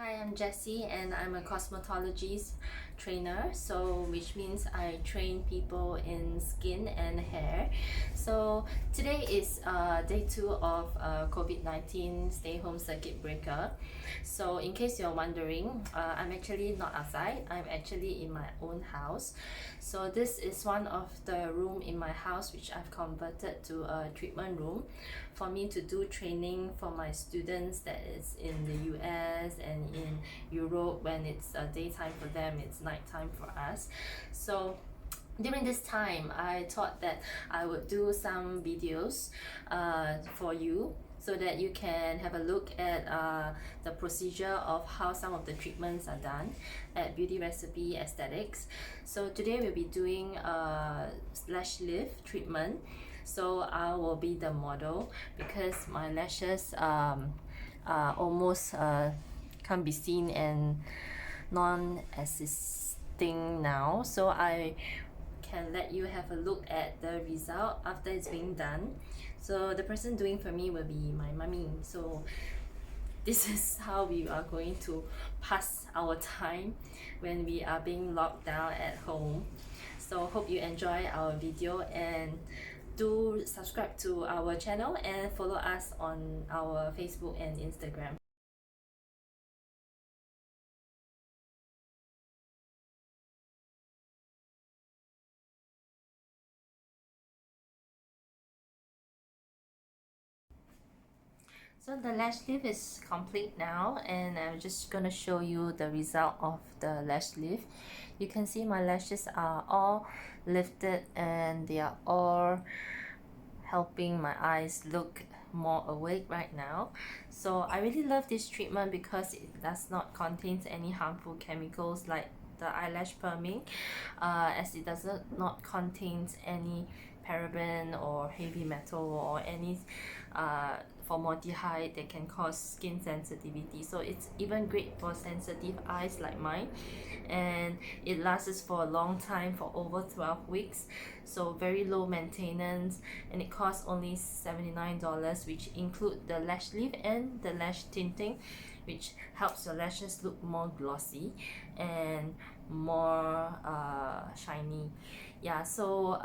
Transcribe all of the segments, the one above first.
Hi, I'm Jessie and I'm a cosmetologist trainer, which means I train people in skin and hair. So today is day 2 of COVID-19 stay home circuit breaker. So in case you're wondering, I'm actually not outside, I'm actually in my own house. So this is one of the room in my house which I've converted to a treatment room for me to do training for my students that is in the US and in Europe. When it's daytime for them, it's nighttime for us. So during this time, I thought that I would do some videos for you so that you can have a look at the procedure of how some of the treatments are done at Beauty Recipe Aesthetics. So today we'll be doing a lash lift treatment. So I will be the model because my lashes almost can't be seen and non-existing now. So I can let you have a look at the result after it's being done. So the person doing for me will be my mommy. So this is how we are going to pass our time when we are being locked down at home. So hope you enjoy our video and do subscribe to our channel and follow us on our Facebook and Instagram. So the lash lift is complete now and I'm just gonna show you the result of the lash lift. You can see my lashes are all lifted and they are all helping my eyes look more awake right now. So I really love this treatment because it does not contain any harmful chemicals like the eyelash perming, as it does not contain any paraben or heavy metal or any formaldehyde that can cause skin sensitivity. So it's even great for sensitive eyes like mine, and it lasts for a long time, for over 12 weeks. So very low maintenance, and it costs only $79, which include the lash lift and the lash tinting, which helps your lashes look more glossy and more shiny. Yeah, so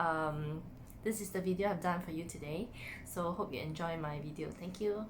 this is the video I've done for you today. So hope you enjoy my video. Thank you.